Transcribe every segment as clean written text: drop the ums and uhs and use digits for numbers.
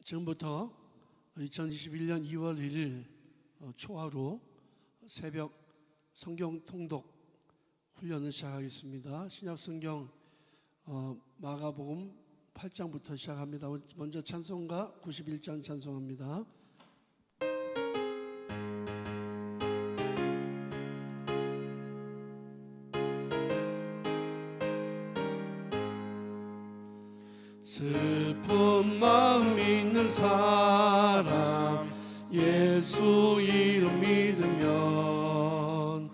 지금부터 2021년 2월 1일 초하루 새벽 성경 통독 훈련을 시작하겠습니다. 신약성경 마가복음 8장부터 시작합니다. 먼저 찬송가 91장 찬송합니다. 슬픈 마음 있는 사람 예수 이름 믿으면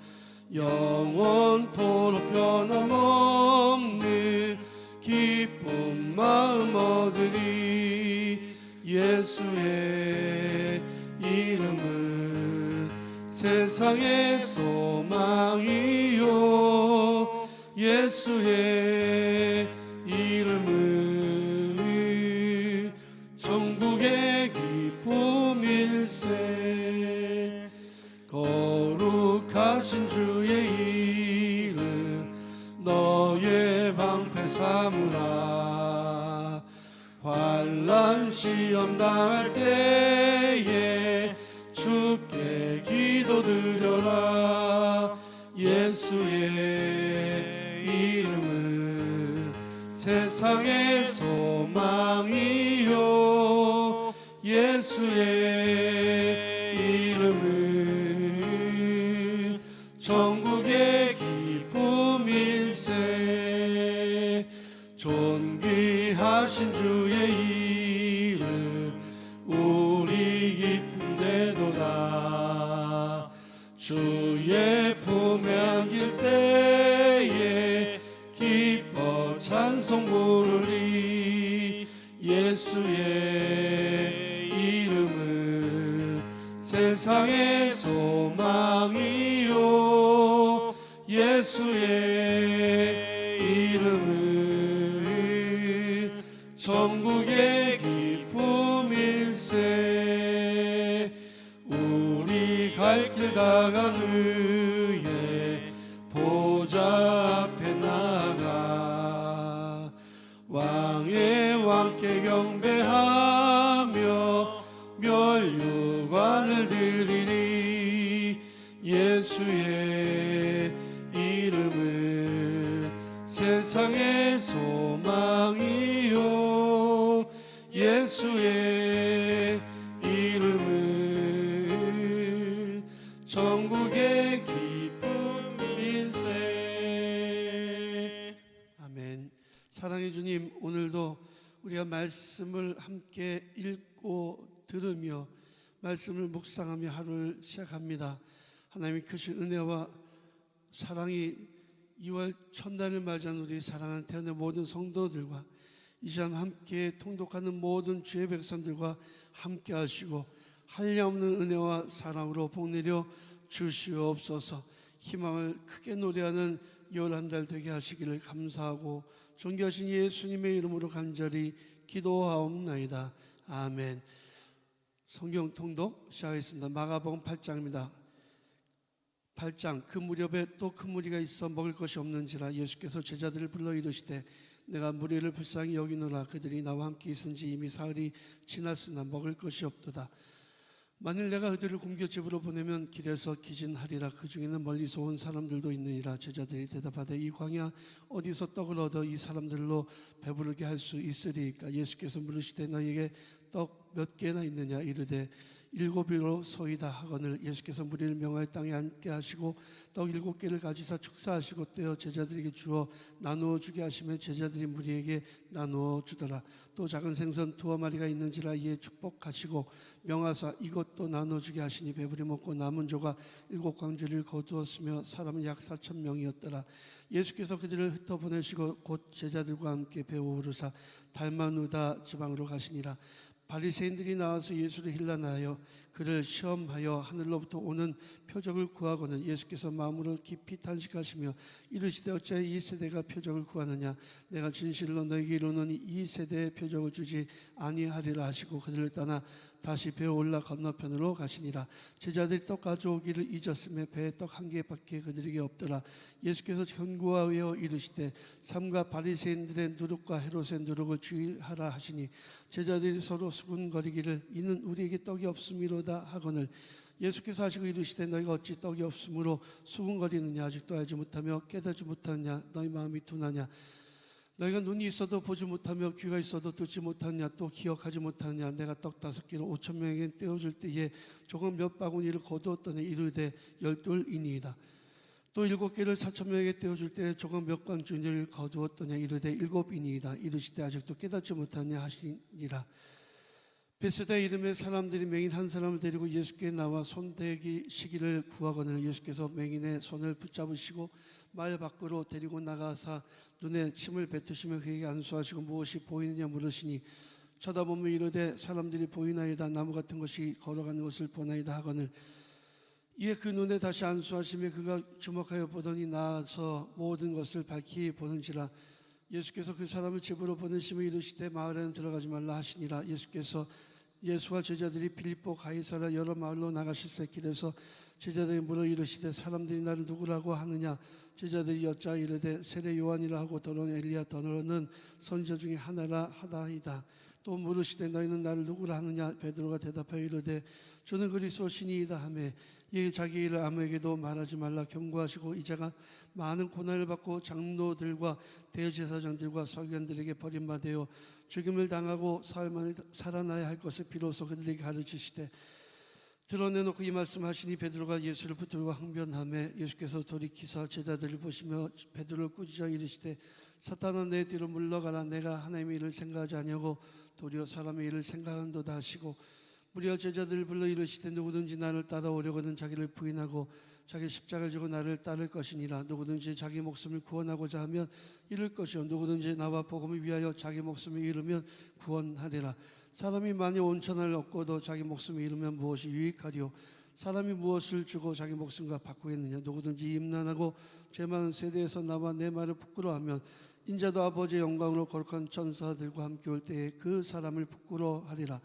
영원토록 변함없는 기쁜 마음 얻으리. 예수의 이름은 세상의 소망이요 예수의 이름은 전국의 기쁨일세. 거룩하신 주의 이름 너의 방패 삼으라. 환난 시험 당할 때에 주께 기도드려라. 예수의 이름은 세상의 소망이요 예수의 이름은 전국의 기쁨일세. 존귀하신 주의 이름 우리 기쁨되도다. 주의 품에 안길 때에 기뻐 찬송 부르리. 예수의 이름은 세상의 소망이요 예수의 이름은 전국의 기쁨일세. 우리 갈 길 다간 의에 보좌 앞에 나가 왕의 왕께 경배하며 멸류관을 드리리. 예수의 이름은 세상의 소망이요 예수의 이름은 전국의 기쁨일세. 아멘. 사랑의 주님, 오늘도 우리가 말씀을 함께 읽고 들으며 말씀을 묵상하며 하루를 시작합니다. 하나님의 크신 은혜와 사랑이 2월 첫날을 맞이한 우리 사랑하는 태어난 모든 성도들과 이 시간 함께 통독하는 모든 주의 백성들과 함께 하시고 한량없는 은혜와 사랑으로 복내려 주시옵소서. 희망을 크게 노래하는 2월 한 달 되게 하시기를 감사하고 존귀하신 예수님의 이름으로 간절히 기도하옵나이다. 아멘. 성경 통독 시작하겠습니다. 마가복음 8장입니다. 8장. 그 무렵에 또 큰 무리가 있어 먹을 것이 없는지라 예수께서 제자들을 불러 이르시되 내가 무리를 불쌍히 여기노라. 그들이 나와 함께 있은지 이미 사흘이 지났으나 먹을 것이 없도다. 만일 내가 그들을 굶겨 집으로 보내면 길에서 기진하리라. 그 중에는 멀리서 온 사람들도 있느니라. 제자들이 대답하되 이 광야 어디서 떡을 얻어 이 사람들로 배부르게 할 수 있으리이까. 예수께서 물으시되 너희에게 떡 몇 개나 있느냐. 이르되 7이로 소이다 하거늘 예수께서 무리를 명하여 땅에 앉게 하시고 떡 7개를 가지사 축사하시고 떼어 제자들에게 주어 나누어 주게 하시며 제자들이 무리에게 나누어 주더라. 또 작은 생선 2마리가 있는지라 이에 축복하시고 명하사 이것도 나누어 주게 하시니 배부리 먹고 남은 조각 7광주리를 거두었으며 사람은 약 4,000명이었더라. 예수께서 그들을 흩어 보내시고 곧 제자들과 함께 배우 오르사 달마누다 지방으로 가시니라. 바리새인들이 나와서 예수를 힐난하여 그를 시험하여 하늘로부터 오는 표적을 구하고는 예수께서 마음으로 깊이 탄식하시며 이르시되 어찌하여 이 세대가 표적을 구하느냐 내가 진실로 너희에게 이르노니 이 세대에 표적을 주지 아니하리라 하시고 그들을 떠나 다시 배에 올라 건너편으로 가시니라. 제자들이 떡 가져오기를 잊었으며 배에 떡 한 개밖에 그들에게 없더라. 예수께서 경고하여 이르시되 삼가 바리새인들의 누룩과 헤롯의 누룩을 주의하라 하시니 제자들이 서로 수군거리기를 이는 우리에게 떡이 없음이로다 하거늘 예수께서 하시고 이르시되 너희가 어찌 떡이 없으므로 수군거리느냐 아직도 알지 못하며 깨닫지 못하느냐 너희 마음이 둔하냐 너희가 눈이 있어도 보지 못하며 귀가 있어도 듣지 못하느냐 또 기억하지 못하느냐 내가 떡 5개를 5천 명에게 떼어줄 때에 조금 몇 바구니를 거두었더니 이르되 12이니이다. 또 7개를 4천 명에게 떼어줄 때에 조금 몇 광주니를 거두었더니 이르되 7이니이다. 이르시되 아직도 깨닫지 못하느냐 하시니라. 베세다 이름의 사람들이 맹인 한 사람을 데리고 예수께 나와 손대기 시기를 구하거늘 예수께서 맹인의 손을 붙잡으시고 말 밖으로 데리고 나가사 눈에 침을 뱉으시며 그에게 안수하시고 무엇이 보이느냐 물으시니 쳐다보며 이르되 사람들이 보이나이다. 나무 같은 것이 걸어가는 것을 보나이다 하거늘 이에 그 눈에 다시 안수하시며 그가 주목하여 보더니 나아서 모든 것을 밝히 보는지라. 예수께서 그 사람을 집으로 보내시며 이르시되 마을에는 들어가지 말라 하시니라. 예수와 제자들이 빌립보 가이사랴 여러 마을로 나가실새 길에서 제자들이 물어 이르시되 사람들이 나를 누구라고 하느냐. 제자들이 여짜 이르되 세례 요한이라 하고 더러는 엘리야 더러는 선지자 중에 하나라 하다이다. 또 물으시되 너희는 나를 누구라 하느냐. 베드로가 대답하여 이르되 주는 그리스도시니이다 하며 이에 자기 일을 아무에게도 말하지 말라 경고하시고 이제가 많은 고난을 받고 장로들과 대제사장들과 서기관들에게 버림받아 죽임을 당하고 사흘 만에 살아나야 할 것을 비로소 그들에게 가르치시되 드러내놓고 이 말씀하시니 베드로가 예수를 붙들고 항변하며 예수께서 돌이키사 제자들을 보시며 베드로를 꾸짖어 이르시되 사탄아 내 뒤로 물러가라. 내가 하나님의 일을 생각하지 아니하고 도리어 사람의 일을 생각한도다 하시고 무리와 제자들을 불러 이르시되 누구든지 나를 따라오려거든 자기를 부인하고 자기 십자가를 지고 나를 따를 것이니라. 누구든지 자기 목숨을 구원하고자 하면 잃을 것이요 누구든지 나와 복음을 위하여 자기 목숨을 잃으면 구원하리라. 사람이 만일 온 천하를 얻고도 자기 목숨을 잃으면 무엇이 유익하리요. 사람이 무엇을 주고 자기 목숨과 바꾸겠느냐. 누구든지 임난하고 죄 많은 세대에서 나와 내 말을 부끄러워하면 인자도 아버지의 영광으로 거룩한 천사들과 함께 올 때에 그 사람을 부끄러워하리라.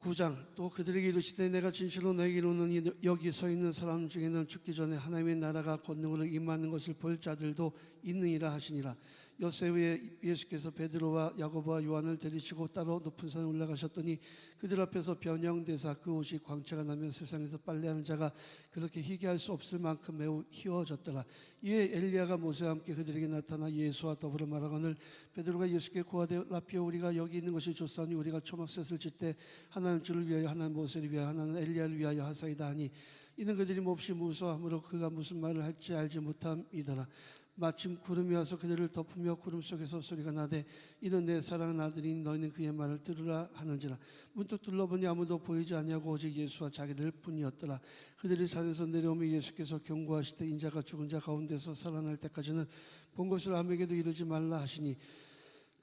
9장 또 그들에게 이르시되 내가 진실로 너에게 이르노니 여기 서 있는 사람 중에는 죽기 전에 하나님의 나라가 권능으로 임하는 것을 볼 자들도 있느니라 하시니라. 엿새 후에 예수께서 베드로와 야고보와 요한을 데리시고 따로 높은 산에 올라가셨더니 그들 앞에서 변형되사 그 옷이 광채가 나며 세상에서 빨래하는 자가 그렇게 희귀할 수 없을 만큼 매우 희워졌더라. 이에 엘리야가 모세와 함께 그들에게 나타나 예수와 더불어 말하거늘 베드로가 예수께 고하되 라피어 우리가 여기 있는 것이 좋사오니 우리가 초막셋을 질 때 하나는 주를 위하여 하나는 모세를 위하여 하나는 엘리야를 위하여 하사이다 하니 이는 그들이 몹시 무서워하므로 그가 무슨 말을 할지 알지 못함이더라. 마침 구름이 와서 그들을 덮으며 구름 속에서 소리가 나되 이는 내 사랑하는 아들이니 너희는 그의 말을 들으라 하는지라. 문득 둘러보니 아무도 보이지 아니하고 오직 예수와 자기들 뿐이었더라. 그들이 산에서 내려오며 예수께서 경고하시되 인자가 죽은 자 가운데서 살아날 때까지는 본 것을 아무에게도 이르지 말라 하시니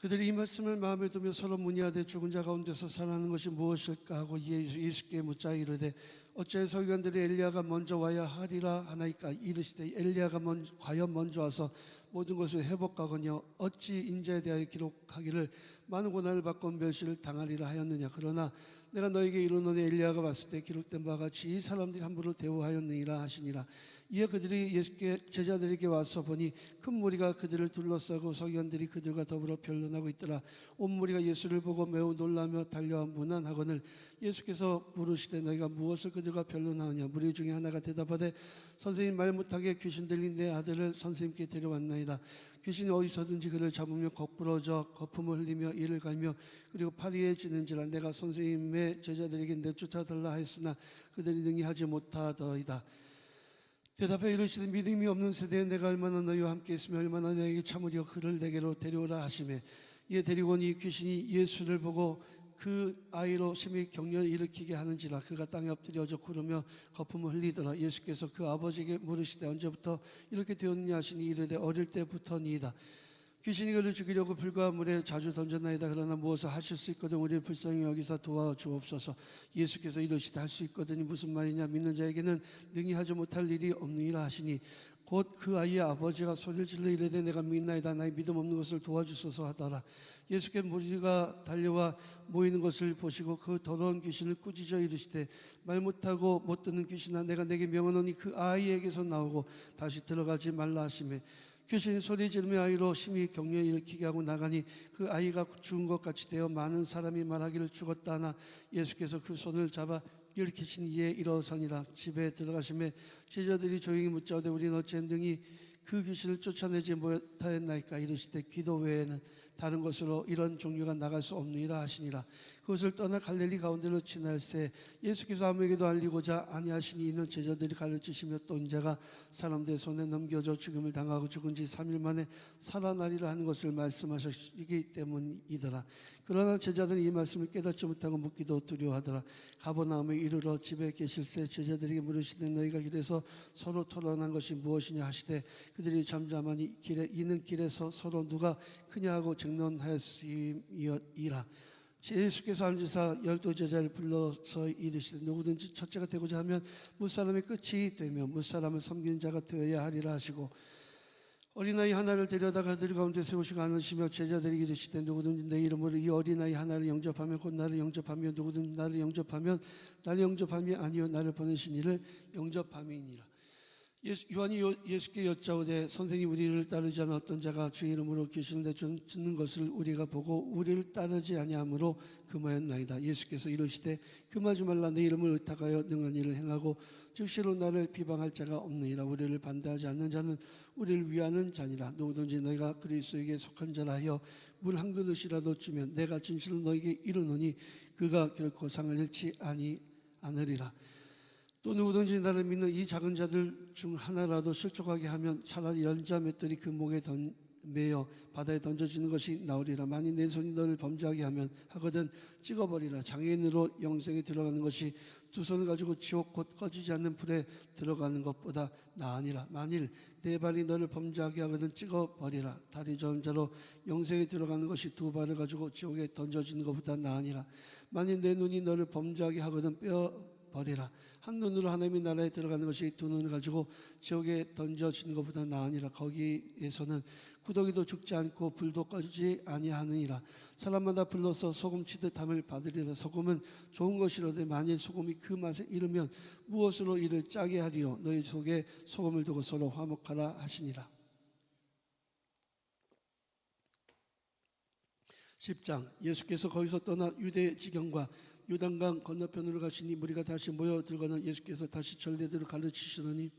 그들이 이 말씀을 마음에 두며 서로 문의하되 죽은 자 가운데서 살아나는 것이 무엇일까 하고 예수께 묻자 이르되 어찌하여 서기관들이 엘리야가 먼저 와야 하리라 하나이까. 이르시되 엘리야가 과연 먼저 와서 모든 것을 회복하거니와 어찌 인자에 대하여 기록하기를 많은 고난을 받고 멸시를 당하리라 하였느냐. 그러나 내가 너에게 이르노니 엘리야가 왔을 때 기록된 바와 같이 이 사람들이 함부로 대우하였느니라 하시니라. 이에 그들이 예수께 제자들에게 와서 보니 큰 무리가 그들을 둘러싸고 서기관들이 그들과 더불어 변론하고 있더라. 온 무리가 예수를 보고 매우 놀라며 달려와 문안하거늘 예수께서 물으시되 너희가 무엇을 그들과 변론하느냐. 무리 중에 하나가 대답하되 선생님 말 못하게 귀신 들린 내 아들을 선생님께 데려왔나이다. 귀신이 어디서든지 그를 잡으며 거꾸러져 거품을 흘리며 이를 갈며 그리고 파리해지는지라. 내가 선생님의 제자들에게 내쫓아달라 하였으나 그들이 능히 하지 못하더이다. 대답해 이르시되 믿음이 없는 세대에 내가 얼마나 너희와 함께 있으며 얼마나 너희에게 참으려 그를 내게로 데려오라 하시매 이에 데리고 온 이 귀신이 예수를 보고 그 아이로 심히 격려를 일으키게 하는지라. 그가 땅에 엎드려져 구르며 거품을 흘리더라. 예수께서 그 아버지에게 물으시되 언제부터 이렇게 되었느냐 하시니 이르되 어릴 때부터니이다. 귀신이 그를 죽이려고 불과 물에 자주 던졌나이다. 그러나 무엇을 하실 수 있거든 우리를 불쌍히 여기사 도와주옵소서. 예수께서 이르시되 할 수 있거든이 무슨 말이냐. 믿는 자에게는 능히 하지 못할 일이 없느니라 하시니 곧 그 아이의 아버지가 소리를 질러 이르되 내가 믿나이다. 나의 믿음 없는 것을 도와주소서 하더라. 예수께 무리가 달려와 모이는 것을 보시고 그 더러운 귀신을 꾸짖어 이르시되 말 못하고 못 듣는 귀신아 내가 내게 명하노니 그 아이에게서 나오고 다시 들어가지 말라 하시매 귀신이 소리 지르며 아이로 심히 격려에 일으키게 하고 나가니 그 아이가 죽은 것 같이 되어 많은 사람이 말하기를 죽었다 하나 예수께서 그 손을 잡아 일으키신 이에 일어서니라. 집에 들어가시매 제자들이 조용히 묻자오되 우리는 어찌했느니 그 귀신을 쫓아내지 못하였나이까. 이르시되 기도 외에는 다른 것으로 이런 종류가 나갈 수 없느니라 하시니라. 그것을 떠나 갈릴리 가운데로 지날새 예수께서 아무에게도 알리고자 아니하시니 이는 제자들이 가르치시며 또 인자가 사람들의 손에 넘겨져 죽음을 당하고 죽은 지 3일 만에 살아나리라 하는 것을 말씀하셨기 때문이더라. 그러나 제자들은 이 말씀을 깨닫지 못하고 묻기도 두려워하더라. 가버나움에 이르러 집에 계실새 제자들에게 물으시되 너희가 길에서 서로 토론한 것이 무엇이냐 하시되 그들이 잠잠하니 이는 길에서 서로 누가 크냐 하고 쟁론하였음이라. 예수께서 앉으사 12제자를 불러서 이르시되 누구든지 첫째가 되고자 하면 무사람의 끝이 되며 무사람을 섬기는 자가 되어야 하리라 하시고 어린아이 하나를 데려다가 그들 가운데 세우시고 안으시며 제자들이 이르시되 누구든지 내 이름으로 이 어린아이 하나를 영접하면 곧 나를 영접하며 누구든지 나를 영접하면 나를 영접함이 아니요 나를 보내신 이를 영접함이니라. 요한이 예수께 여짜오되 선생님 우리를 따르지 않은 어떤 자가 주의 이름으로 귀신을 내쫓는 것을 우리가 보고 우리를 따르지 아니하므로 금하였나이다. 예수께서 이르시되 금하지 말라. 내 이름을 의탁하여 능한 일을 행하고 즉시로 나를 비방할 자가 없느니라. 우리를 반대하지 않는 자는 우리를 위하는 자니라. 누구든지 너희가 그리스도에게 속한 자라 하여 물 한 그릇이라도 주면 내가 진실로 너희에게 이르노니 그가 결코 상을 잃지 아니하느리라. 또 누구든지 나를 믿는 이 작은 자들 중 하나라도 실족하게 하면 차라리 연자 맷돌이 그 목에 매어 바다에 던져지는 것이 나으리라. 만일 내 손이 너를 범죄하게 하거든 찍어버리라. 장애인으로 영생에 들어가는 것이 두 손을 가지고 지옥 곧 꺼지지 않는 불에 들어가는 것보다 나으니라. 만일 내 발이 너를 범죄하게 하거든 찍어버리라. 다리 저은 자로 영생에 들어가는 것이 두 발을 가지고 지옥에 던져지는 것보다 나으니라. 만일 내 눈이 너를 범죄하게 하거든 버리라. 한 눈으로 하나님의 나라에 들어가는 것이 두 눈을 가지고 지옥에 던져지는 것보다 나으니라. 거기에서는 구더기도 죽지 않고 불도 꺼지지 아니하느니라. 사람마다 불러서 소금치듯 담을 받으리라. 소금은 좋은 것이로되 만일 소금이 그 맛에 이르면 무엇으로 이를 짜게 하리요. 너희 속에 소금을 두고 서로 화목하라 하시니라. 10장. 예수께서 거기서 떠나 유대 지경과 요단강 건너편으로 가시니 무리가 다시 모여들거나 예수께서 다시 전례대로 가르치시더니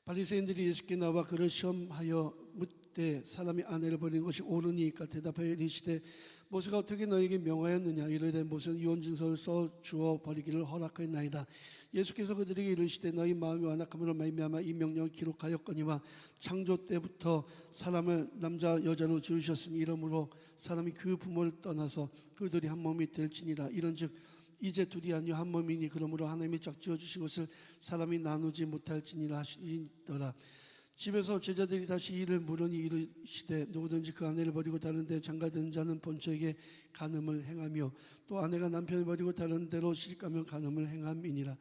바리새인들이 예수께 나와 그를 시험하여 묻되 사람이 아내를 버리는 것이 옳으니까. 대답하여 이르시되 모세가 어떻게 너에게 명하였느냐. 이르되 모세는 유언진서를 써 주어 버리기를 허락하였나이다. 예수께서 그들에게 이르시되 너희 마음이 완악함으로 말미암아 이 명령을 기록하였거니와 창조 때부터 사람을 남자 여자로 지으셨으니 이러므로 사람이 그 부모를 떠나서 그들이 한 몸이 될지니라. 이런즉 이제 둘이 아니요 한 몸이니 그러므로 하나님이 짝지어 주신 것을 사람이 나누지 못할지니라 하시더라. 집에서 제자들이 다시 이를 물으니 이르시되 누구든지 그 아내를 버리고 다른 데 장가든 자는 본처에게 간음을 행하며 또 아내가 남편을 버리고 다른 데로 시집가면 간음을 행함이니라.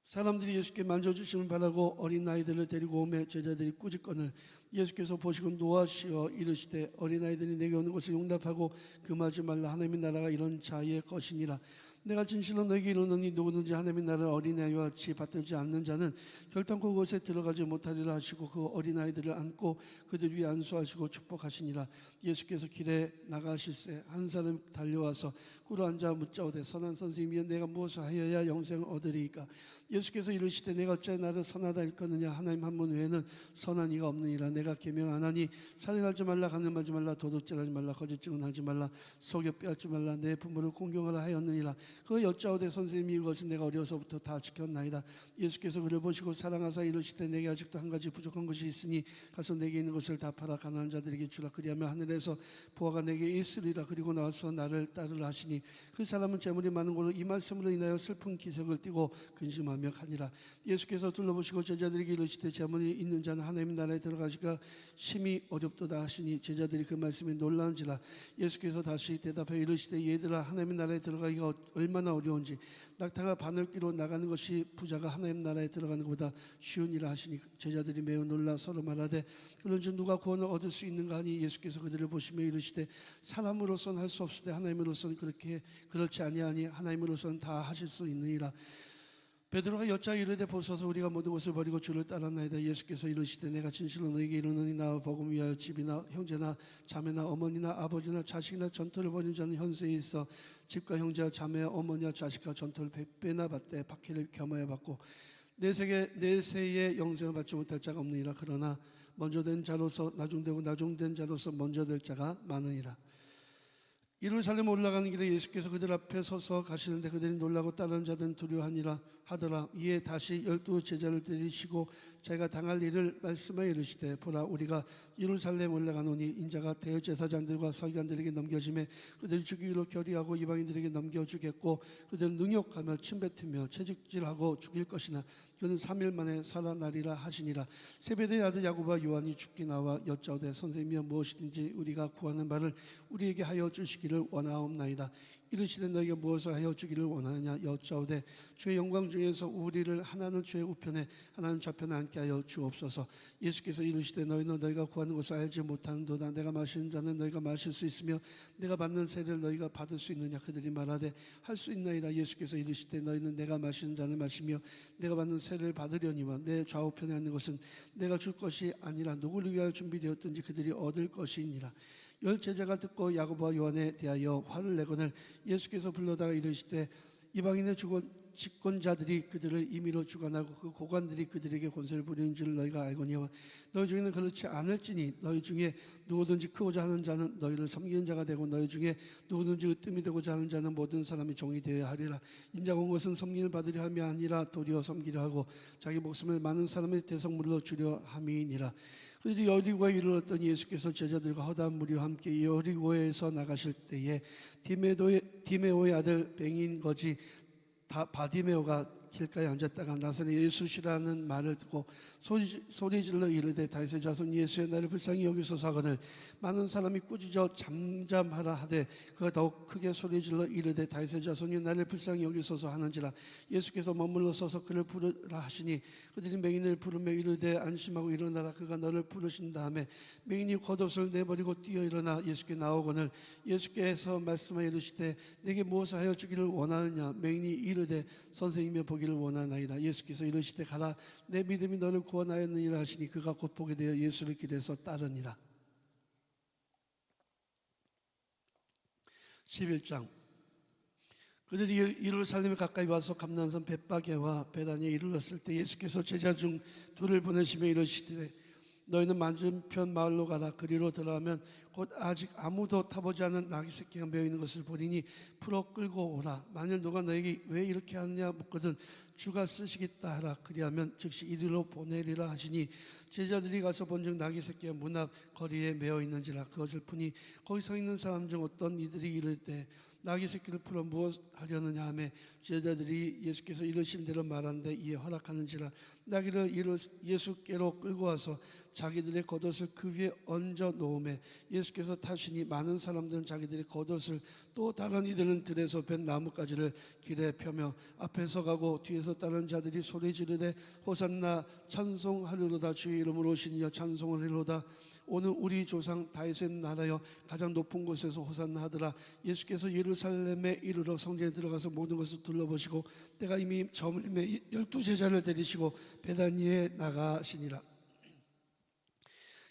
사람들이 예수께 만져주심을 바라고 어린아이들을 데리고 오매 제자들이 꾸짖거늘 예수께서 보시고 노하시어 이르시되 어린아이들이 내게 오는 것을 용납하고 금하지 말라. 하나님의 나라가 이런 자의 것이니라. 내가 진실로 너에게 이르노니 누구든지 하나님의 나라를 어린아이와 같이 받들지 않는 자는 결단코 그곳에 들어가지 못하리라 하시고 그 어린아이들을 안고 그들 위에 안수하시고 축복하시니라. 예수께서 길에 나가실새 한 사람이 달려와서 꿇어 앉아 묻자오되 선한 선생님이여 내가 무엇을 하여야 영생을 얻으리이까. 예수께서 이르시되 내가 어찌하여 나를 선하다 일컫느냐. 하나님 한 분 외에는 선한 이가 없느니라. 내가 계명하나니 살인하지 말라, 간음하지 말라, 도둑질하지 말라, 거짓 증언하지 말라, 속여 빼앗지 말라, 내 부모를 공경하라 하였느니라. 그 여짜오되 선생님이 이것은 내가 어려서부터 다 지켰나이다. 예수께서 그를 보시고 사랑하사 이르시되 내게 아직도 한 가지 부족한 것이 있으니 가서 내게 있는 것을 다 팔아 가난한 자들에게 주라. 그리하면 하늘에서 보화가 내게 있으리라. 그리고 나와서 나를 따르라 하시니 그 사람은 재물이 많은 걸로 이 말씀으로 인하여 슬픈 기색을 띠고 근심하며 가니라. 예수께서 둘러보시고 제자들에게 이르시되 재물이 있는 자는 하나님의 나라에 들어가기가 심히 어렵도다 하시니 제자들이 그 말씀에 놀라운지라. 예수께서 다시 대답하여 이르시되 얘들아 하나님의 나라에 들어가기가 얼마나 어려운지 낙타가 바늘귀로 나가는 것이 부자가 하나님 나라에 들어가는 것보다 쉬우니라 하시니 제자들이 매우 놀라 서로 말하되 그런즉 누가 구원을 얻을 수 있는가 하니 예수께서 그들을 보시며 이르시되 사람으로서는 할 수 없으되 하나님으로서는 그렇지 아니하니 하나님으로서는 다 하실 수 있느니라. 베드로가 여짜 이르되 보소서 우리가 모든 것을 버리고 주를 따랐나이다. 예수께서 이르시되 내가 진실로 너에게 이르노니 나와 복음 위하여 집이나 형제나 자매나 어머니나 아버지나 자식이나 전토를 벌인 자는 현세에 있어 집과 형제와 자매와 어머니와 자식과 전토를 100배나 받되 박해를 겸하여 받고 내 세에 영생을 받지 못할 자가 없느니라. 그러나 먼저 된 자로서 나중되고 나중된 자로서 먼저 될 자가 많으니라. 예루살렘 올라가는 길에 예수께서 그들 앞에 서서 가시는데 그들이 놀라고 따르는 자들은 두려워하니라 하더라. 이에 다시 12 제자를 데리시고 자기가 당할 일을 말씀하여 이르시되 보라 우리가 예루살렘 올라가노니 인자가 대제사장들과 서기관들에게 넘겨지매 그들이 죽이기로 결의하고 이방인들에게 넘겨주겠고 그들은 능욕하며 침뱉으며 채찍질하고 죽일 것이나 그는 3일 만에 살아나리라 하시니라. 세베대의 아들 야고보와 요한이 죽기 나와 여짜오되 선생님이여 무엇이든지 우리가 구하는 바를 우리에게 하여 주시기를 원하옵나이다. 이르시되 너희가 무엇을 하여 주기를 원하느냐 여짜오되 주의 영광 중에서 우리를 하나는 주의 우편에 하나는 좌편에 앉게 하여 주옵소서. 예수께서 이르시되 너희는 너희가 구하는 것을 알지 못하는도다. 내가 마시는 잔은 너희가 마실 수 있으며 내가 받는 세를 너희가 받을 수 있느냐. 그들이 말하되 할 수 있나이다. 예수께서 이르시되 너희는 내가 마시는 잔을 마시며 내가 받는 세를 받으려니와 내 좌우편에 앉는 것은 내가 줄 것이 아니라 누구를 위하여 준비되었든지 그들이 얻을 것이니라. 10 제자가 듣고 야고보와 요한에 대하여 화를 내거늘 예수께서 불러다가 이르시되 이방인의 집권자들이 그들을 임의로 주관하고 그 고관들이 그들에게 권세를 부리는 줄 너희가 알거니와 너희 중에는 그렇지 않을지니 너희 중에 누구든지 크고자 하는 자는 너희를 섬기는 자가 되고 너희 중에 누구든지 으뜸이 되고자 하는 자는 모든 사람이 종이 되어야 하리라. 인자가 온 것은 섬김을 받으려 함이 아니라 도리어 섬기려 하고 자기 목숨을 많은 사람의 대성물로 주려 함이니라. 그들이 여리고에 이르렀더니 예수께서 제자들과 허다한 무리와 함께 여리고에서 나가실 때에 디메오의 아들 뱅인 거지 바디메오가 길가에 앉았다가 나사렛 예수시라는 말을 듣고 소리질러 이르되 다윗의 자손 예수의 나를 불쌍히 여기소서 하거늘 많은 사람이 꾸짖어 잠잠하라 하되 그가 더욱 크게 소리질러 이르되 다윗의 자손이 나를 불쌍히 여기소서 하는지라. 예수께서 머물러 서서 그를 부르라 하시니 그들이 맹인을 부르며 이르되 안심하고 일어나라. 그가 너를 부르신 다음에 맹인이 겉옷을 내버리고 뛰어 일어나 예수께 나오거늘 예수께서 말씀하여 이르시되 내게 무엇을 하여 주기를 원하느냐. 맹인이 이르되 선생님의 보기를 원하나이다. 예수께서 이르시되 가라 내 믿음이 너를 구원하였느니라 하시니 그가 곧 보게 되어 예수를 길에서 따르니라. 11장 그들이 예루살렘에 가까이 와서 감난산 벳바게와 베다니에 이르렀을 때 예수께서 제자 중 둘을 보내시며 이르시되 너희는 맞은편 마을로 가라. 그리로 들어가면 곧 아직 아무도 타보지 않은 나귀 새끼가 메어 있는 것을 보리니 풀어 끌고 오라. 만일 누가 너에게 왜 이렇게 하느냐 묻거든 주가 쓰시겠다 하라. 그리하면 즉시 이리로 보내리라 하시니 제자들이 가서 본즉 나귀 새끼가 문 앞 거리에 메어 있는지라. 그것을 보니 거기 서 있는 사람 중 어떤 이들이 이르되 나귀 새끼를 풀어 무엇 하려느냐 하며 제자들이 예수께서 이르신 대로 말하는데 이에 허락하는지라. 나귀를 예수께로 끌고 와서 자기들의 겉옷을 그 위에 얹어 놓음에 예수께서 타시니 많은 사람들은 자기들의 겉옷을 또 다른 이들은 들에서 벤 나뭇가지를 길에 펴며 앞에서 가고 뒤에서 따르는 자들이 소리 지르되 호산나 찬송하리로다. 주의 이름으로 오신 이여 찬송을 하리로다. 오늘 우리 조상 다윗의 나라여 가장 높은 곳에서 호산나 하더라. 예수께서 예루살렘에 이르러 성전에 들어가서 모든 것을 둘러보시고 때가 이미 저물매 12 제자를 데리시고 베다니에 나가시니라.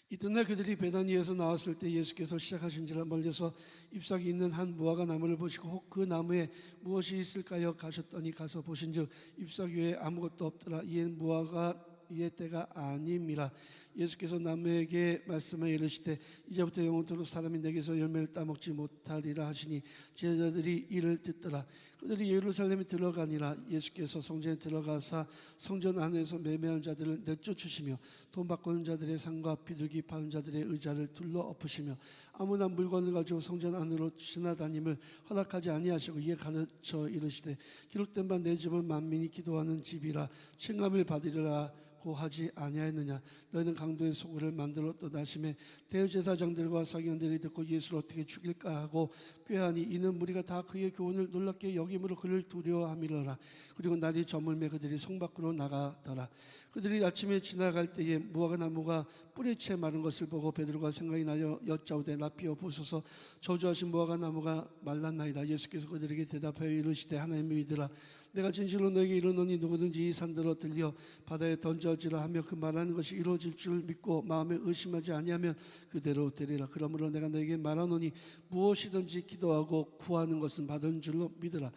이튿날 그들이 베다니에서 나왔을 때 예수께서 시작하신지라. 멀리서 잎사귀 있는 한 무화과 나무를 보시고 혹 그 나무에 무엇이 있을까요 가셨더니 가서 보신즉 잎사귀 외에 아무것도 없더라. 이엔 무화과 이의 때가 아님이라. 예수께서 남에게 말씀하여 이르시되 이제부터 영원토록 사람이 내게서 열매를 따먹지 못하리라 하시니 제자들이 이를 듣더라. 그들이 예루살렘에 들어가니라. 예수께서 성전에 들어가사 성전 안에서 매매한 자들을 내쫓으시며 돈 바꾸는 자들의 상과 비둘기 파는 자들의 의자를 둘러 엎으시며 아무나 물건을 가지고 성전 안으로 지나다님을 허락하지 아니하시고 이에 가르쳐 이르시되 기록된 바 내 집은 만민이 기도하는 집이라 칭함을 받으리라 고 하지 아니하였느냐. 너희는 강도의 소굴을 만들었도다 하시매 대제사장들과 서기관들이 듣고 예수를 어떻게 죽일까 하고 꾀하니 이는 무리가 다 그의 교훈을 놀랍게 여김으로 그를 두려워함이로라. 그리고 날이 저물매 그들이 성 밖으로 나가더라. 그들이 아침에 지나갈 때에 무화과 나무가 뿌리 채 마른 것을 보고 베드로가 생각이 나여 여짜오되 라피어 보소서 저주하신 무화과 나무가 말랐나이다. 예수께서 그들에게 대답하여 이르시되 하나님의 이들아 내가 진실로 너에게 이르노니 누구든지 이 산들어 들려 바다에 던져지라 하며 그 말하는 것이 이루어질 줄 믿고 마음에 의심하지 아니하면 그대로 되리라. 그러므로 내가 너에게 말하노니 무엇이든지 기도하고 구하는 것은 받은 줄로 믿으라.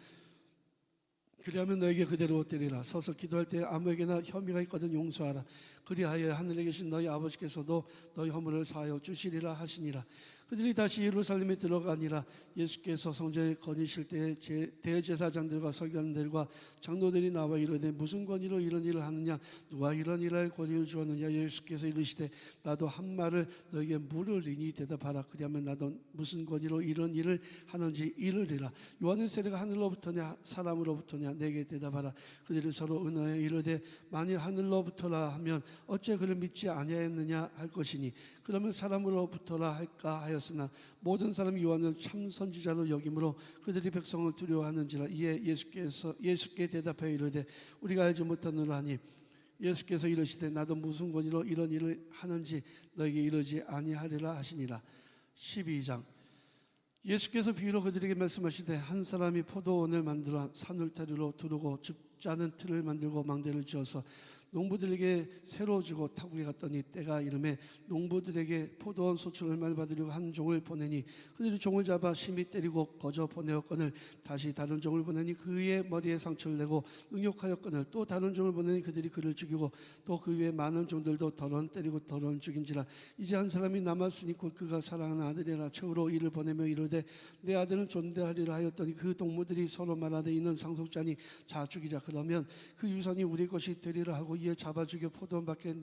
그리하면 너에게 그대로 되리라. 서서 기도할 때 아무에게나 혐의가 있거든 용서하라. 그리하여 하늘에 계신 너희 아버지께서도 너희 허물을 사하여 주시리라 하시니라. 그들이 다시 예루살렘에 들어가니라. 예수께서 성전에 거니실 때에 대제사장들과 서기관들과 장로들이 나와 이르되 무슨 권위로 이런 일을 하느냐. 누가 이런 일을 할 권위를 주었느냐. 예수께서 이르시되 나도 한 말을 너에게 물으리니 대답하라. 그리하면 나도 무슨 권위로 이런 일을 하는지 이르리라. 요한의 세례가 하늘로부터냐 사람으로부터냐. 내게 대답하라. 그들이 서로 은하여 이르되 만일 하늘로부터라 하면 어째 그를 믿지 아니하였느냐 할 것이니 그러면 사람으로부터라 할까 하였으나 모든 사람이 요한을 참 선지자로 여김으로 그들이 백성을 두려워하는지라. 이에 예수께 대답하여 이르되 우리가 알지 못하노라 하니 예수께서 이르시되 나도 무슨 권위로 이런 일을 하는지 너에게 이르지 아니하리라 하시니라. 12장. 예수께서 비유로 그들에게 말씀하시되 한 사람이 포도원을 만들어 산울타리로 두르고 줍자는 틀을 만들고 망대를 지어서 농부들에게 새로 주고 타국에 갔더니 때가 이름에 농부들에게 포도원 소출 얼마를 받으려고 한 종을 보내니 그들이 종을 잡아 심히 때리고 거저 보내었거늘 다시 다른 종을 보내니 그의 머리에 상처를 내고 능욕하였거늘 또 다른 종을 보내니 그들이 그를 죽이고 또 그 위에 많은 종들도 더러운 때리고 더러운 죽인지라. 이제 한 사람이 남았으니 곧 그가 사랑하는 아들이라. 최후로 이를 보내며 이르되 내 아들은 존대하리라 하였더니 그 동무들이 서로 말하되 이는 상속자니 자 죽이자. 그러면 그 유산이 우리 것이 되리라 하고 이에 잡아 죽여 포도원 밖에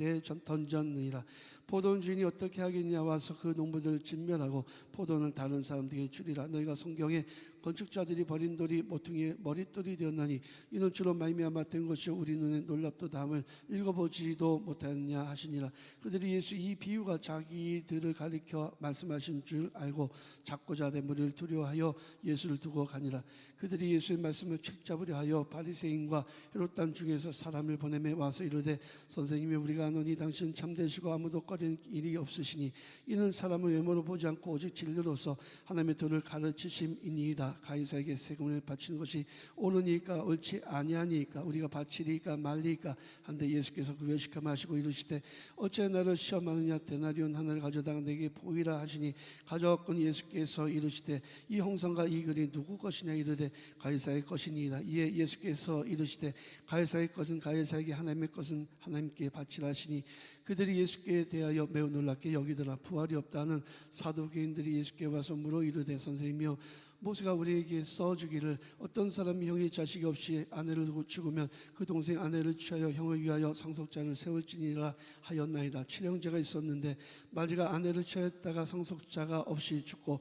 던졌느니라. 포도원 주인이 어떻게 하겠냐. 와서 그 농부들을 진멸하고 포도원을 다른 사람들에게 주리라. 너희가 성경에 건축자들이 버린 돌이 모퉁이의 머릿돌이 되었나니 이는 주로 말미암아 된 것이 우리 눈에 놀랍도다 함을 읽어보지도 못하였냐 하시니라. 그들이 예수 이 비유가 자기들을 가리켜 말씀하신 줄 알고 잡고자 된 무리를 두려워하여 예수를 두고 가니라. 그들이 예수의 말씀을 책잡으려 하여 바리새인과 헤롯단 중에서 사람을 보내매 와서 이르되 선생님이 우리가 아노니 당신은 참되시고 아무도 꺼리는 일이 없으시니 이는 사람을 외모로 보지 않고 오직 진리로서 하나님의 도를 가르치심이니이다. 가이사에게 세금을 바치는 것이 옳으니까 옳지 아니하니까 우리가 바치리까 말리까 한데 예수께서 그 외식함 하시고 이르시되 어째 나를 시험하느냐. 데나리온 하나를 가져다가 내게 보이라 하시니 가져왔거니 예수께서 이르시되 이 홍성과 이 글이 누구 것이냐. 이르되 가이사의 것이니이다. 이에 예수께서 이르시되 가이사의 것은 가이사에게 하나님의 것은 하나님께 바치라 하시니 그들이 예수께 대하여 매우 놀랍게 여기더라. 부활이 없다는 사두개인들이 예수께 와서 물어 이르되 선생님이여 모세가 우리에게 써주기를 어떤 사람이 형이 자식이 없이 아내를 두고 죽으면 그 동생 아내를 취하여 형을 위하여 상속자를 세울지니라 하였나이다. 칠형제가 있었는데 마지가 아내를 취하였다가 상속자가 없이 죽고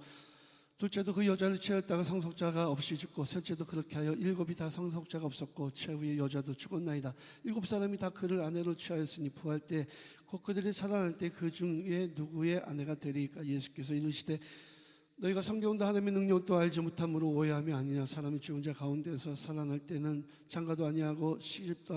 둘째도 그 여자를 취하였다가 상속자가 없이 죽고 셋째도 그렇게 하여 일곱이 다 상속자가 없었고 최후의 여자도 죽었나이다. 일곱 사람이 다 그를 아내로 취하였으니 부활 때 곧 그들이 살아날 때 그 중에 누구의 아내가 되리까. 예수께서 이르시되 너희가 성경도 하나님의 능력도 알지 못함으로 오해함이 아니냐. 사람이 죽은 자 가운데서 살아날 때는 장가도 아니하고 시집도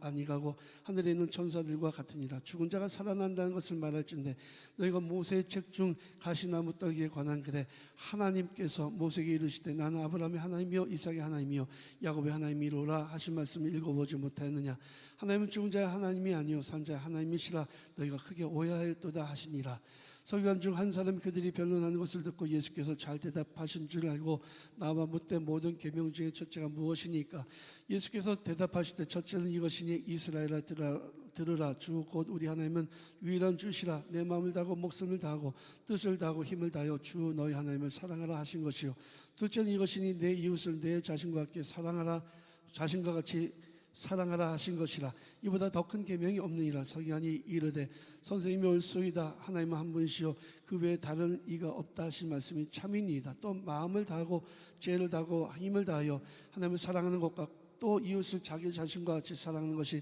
아니가고 하늘에 있는 천사들과 같으니라. 죽은 자가 살아난다는 것을 말할진대 너희가 모세의 책 중 가시나무 떨기에 관한 글에 하나님께서 모세에게 이르시되 나는 아브라함의 하나님이요 이삭의 하나님이요 야곱의 하나님이로라 하신 말씀을 읽어보지 못하였느냐. 하나님은 죽은 자의 하나님이 아니요 산 자의 하나님이시라. 너희가 크게 오해하였도다 하시니라. 서기관 중 한 사람이 그들이 변론하는 것을 듣고 예수께서 잘 대답하신 줄 알고 나와 묻되 모든 계명 중에 첫째가 무엇이니까. 예수께서 대답하실 때 첫째는 이것이니 이스라엘아 들으라. 들으라. 주 곧 우리 하나님은 유일한 주시라. 내 마음을 다하고 목숨을 다하고 뜻을 다하고 힘을 다하여 주 너희 하나님을 사랑하라 하신 것이요. 둘째는 이것이니 내 이웃을 내 자신과 같이 사랑하라. 자신과 같이 사랑하라 하신 것이라. 이보다 더 큰 계명이 없느니라. 서기관이 이르되 선생님이 옳소이다. 하나님은 한 분이시요 그 외에 다른 이가 없다 하신 말씀이 참이니이다. 또 마음을 다하고 죄를 다하고 힘을 다하여 하나님을 사랑하는 것과 또 이웃을 자기 자신과 같이 사랑하는 것이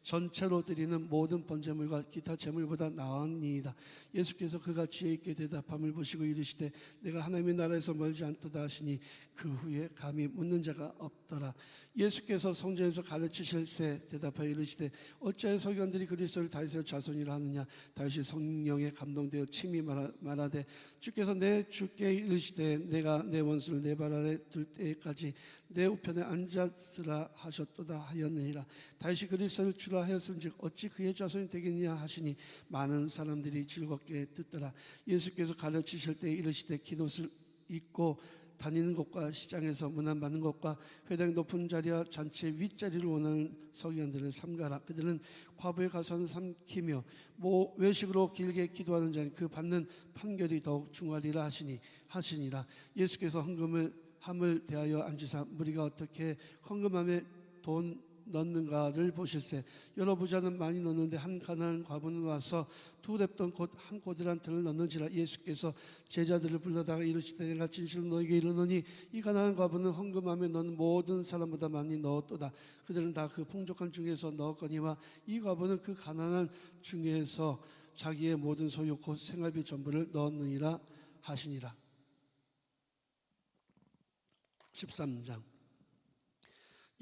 전체로 드리는 모든 번제물과 기타 제물보다 나으니이다. 예수께서 그가 지혜 있게 대답함을 보시고 이르시되 내가 하나님의 나라에서 멀지 않도다 하시니 그 후에 감히 묻는 자가 없더라. 예수께서 성전에서 가르치실세 대답하여 이르시되 어찌하여 서기관들이 그리스도를 다윗의 자손이라 하느냐. 다윗이 성령에 감동되어 친히 말하되 주께서 내 주께 이르시되 내가 내 원수를 내 발 아래 둘 때까지 내 우편에 앉았으라 하셨도다 하였느니라. 다윗이 그리스도를 주라 하였은즉 어찌 그의 자손이 되겠느냐 하시니 많은 사람들이 즐겁게 듣더라. 예수께서 가르치실 때 이르시되 깃옷을 입고 다니는 것과 시장에서 문안받는 것과 회당의 높은 자리와 잔치의 윗자리를 원하는 서기관들을 삼가라. 그들은 과부의 가산을 삼키며 외식으로 길게 기도하는 자니 그 받는 판결이 더욱 중하리라 하시니라. 예수께서 헌금을 대하여 앉으사 무리가 어떻게 헌금함에 돈 넣는가를 보실세. 여러 부자는 많이 넣는데 한 가난한 과부는 와서 두 랩돈 곧 한 고드란 들을 넣는지라. 예수께서 제자들을 불러다가 이르시되 내가 진실로 너희에게 이르노니 이 가난한 과부는 헌금함에 넣는 모든 사람보다 많이 넣었도다. 그들은 다 그 풍족한 중에서 넣었거니와 이 과부는 그 가난한 중에서 자기의 모든 소유 곧 생활비 전부를 넣었느니라 하시니라. 13장.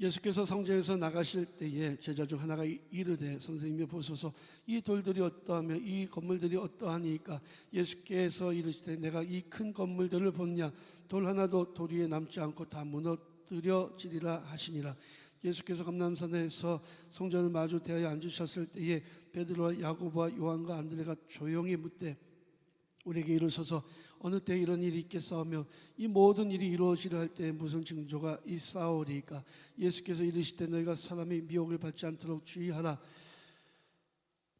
예수께서 성전에서 나가실 때에 제자 중 하나가 이르되 선생님이 보소서 이 돌들이 어떠하며 이 건물들이 어떠하니까. 예수께서 이르시되 내가 이 큰 건물들을 보느냐. 돌 하나도 돌 위에 남지 않고 다 무너뜨려지리라 하시니라. 예수께서 감람산에서 성전을 마주 대하여 앉으셨을 때에 베드로와 야고보와 요한과 안드레가 조용히 묻되 우리에게 이르소서 어느 때 이런 일이 있겠사오며 이 모든 일이 이루어지려 할 때 무슨 징조가 있사오리까. 예수께서 이르시되 너희가 사람이 미혹을 받지 않도록 주의하라.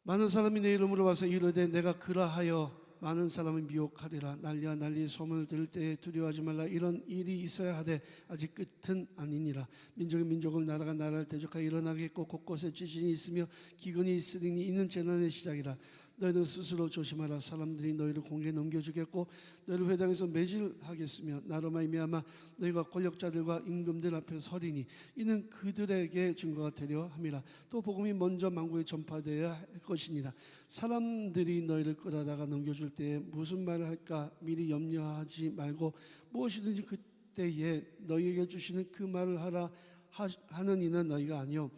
많은 사람이 내 이름으로 와서 이르되 내가 그라하여 많은 사람을 미혹하리라. 난리와 난리의 소문을 들을 때에 두려워하지 말라. 이런 일이 있어야 하되 아직 끝은 아니니라. 민족이 민족을 나라가 나라를 대적하여 일어나겠고 곳곳에 지진이 있으며 기근이 있으니 이는 재난의 시작이라. 너희는 스스로 조심하라. 사람들이 너희를 공개에 넘겨주겠고 너희를 회당에서 매질하겠으며 나로 말미암아 너희가 권력자들과 임금들 앞에 서리니 이는 그들에게 증거가 되려 함이라. 또 복음이 먼저 만국에 전파되어야 할 것이니라. 사람들이 너희를 끌어다가 넘겨줄 때에 무슨 말을 할까 미리 염려하지 말고 무엇이든지 그때에 너희에게 주시는 그 말을 하라. 하는 이는 너희가 아니요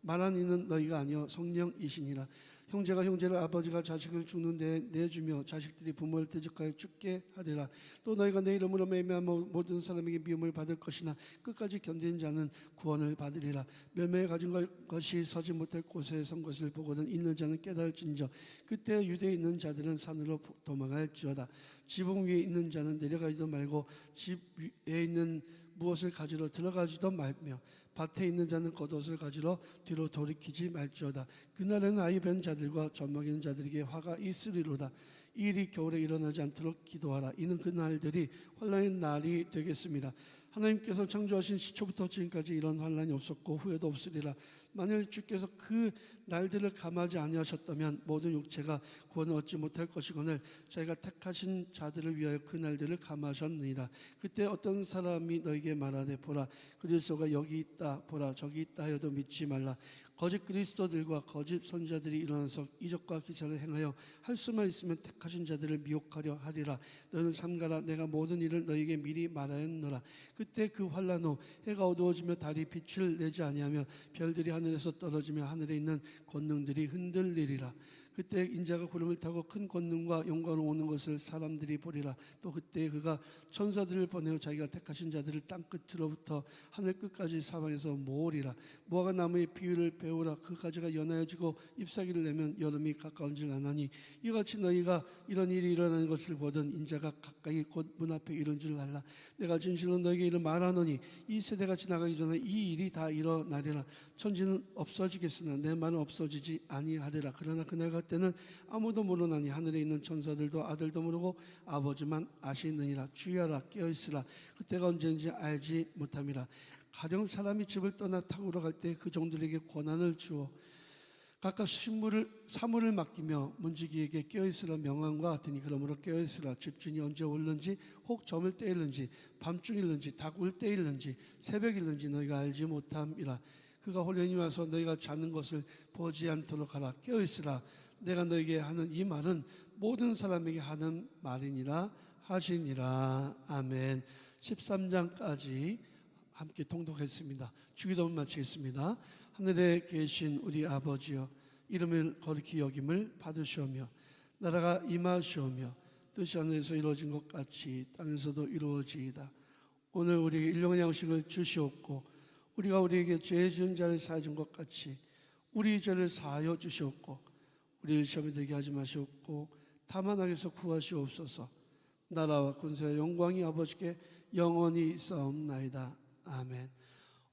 말하는 이는 너희가 아니요 성령이시니라. 형제가 형제를 아버지가 자식을 죽는데 내주며 자식들이 부모를 대적하여 죽게 하리라. 또 너희가 내 이름으로 말미암아 모든 사람에게 미움을 받을 것이나 끝까지 견디는 자는 구원을 받으리라. 멸망에 가진 것이 서지 못할 곳에 선 것을 보고는 있는 자는 깨달을진저 그때 유대에 있는 자들은 산으로 도망할지어다. 지붕 위에 있는 자는 내려가지도 말고 집 위에 있는 무엇을 가지러 들어가지도 말며 밭에 있는 자는 겉옷을 가지러 뒤로 돌이키지 말지어다. 그날에는 아이 뵌 자들과 젖 먹이는 자들에게 화가 있으리로다. 이 일이 겨울에 일어나지 않도록 기도하라. 이는 그 날들이 환난의 날이 되겠습니다. 하나님께서 창조하신 시초부터 지금까지 이런 환난이 없었고 후에도 없으리라. 만일 주께서 그 날들을 감하지 아니하셨다면 모든 육체가 구원을 얻지 못할 것이거늘 자기가 택하신 자들을 위하여 그 날들을 감하셨느니라. 그때 어떤 사람이 너에게 말하되 보라 그리스도가 여기 있다 보라 저기 있다 하여도 믿지 말라. 거짓 그리스도들과 거짓 선지자들이 일어나서 이적과 기사를 행하여 할 수만 있으면 택하신 자들을 미혹하려 하리라. 너는 삼가라. 내가 모든 일을 너에게 미리 말하였노라. 그때 그 환난 후 해가 어두워지며 달이 빛을 내지 아니하며 별들이 하늘에서 떨어지며 하늘에 있는 권능들이 흔들리리라. 그때 인자가 구름을 타고 큰 권능과 영광으로 오는 것을 사람들이 보리라. 또 그때 그가 천사들을 보내어 자기가 택하신 자들을 땅 끝으로부터 하늘 끝까지 사방에서 모으리라. 무화과 나무의 비유를 배우라. 그 가지가 연하여지고 잎사귀를 내면 여름이 가까운 줄 아나니 이같이 너희가 이런 일이 일어나는 것을 보던 인자가 가까이 곧 문 앞에 이른 줄 알라. 내가 진실로 너희에게 이를 말하노니 이 세대가 지나가기 전에 이 일이 다 일어나리라. 천지는 없어지겠으나 내 말은 없어지지 아니하리라. 그러나 그날 때는 아무도 모르나니 하늘에 있는 천사들도 아들도 모르고 아버지만 아시느니라. 주여라 깨어있으라. 그때가 언제인지 알지 못함이라. 가령 사람이 집을 떠나 타고로 갈 때 그 종들에게 권한을 주어 각각 사물을 맡기며 문지기에게 깨어있으라 명함과 같으니 그러므로 깨어있으라. 집주인이 언제 올는지 혹 저물 때일는지 밤중일는지 닭울 때일는지 새벽일는지 너희가 알지 못함이라. 그가 홀연히 와서 너희가 자는 것을 보지 않도록 하라. 깨어있으라. 내가 너에게 하는 이 말은 모든 사람에게 하는 말이니라 하시니라. 아멘. 13장까지 함께 통독했습니다. 주기도문 마치겠습니다. 하늘에 계신 우리 아버지여, 이름을 거룩히 여김을 받으시오며 나라가 임하시오며 뜻이 하늘에서 이루어진 것 같이 땅에서도 이루어지이다. 오늘 우리에게 일용할 양식을 주시옵고 우리가 우리에게 죄 지은 자를 사하여 준 것 같이 우리 죄를 사하여 주시옵고 우리를 시험에 들게 하지 마시옵고 다만 악에서 구하시옵소서. 나라와 권세와 영광이 아버지께 영원히 있사옵나이다. 아멘.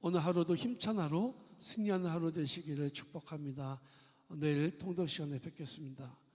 오늘 하루도 힘찬 하루, 승리하는 하루 되시기를 축복합니다. 내일 통독 시간에 뵙겠습니다.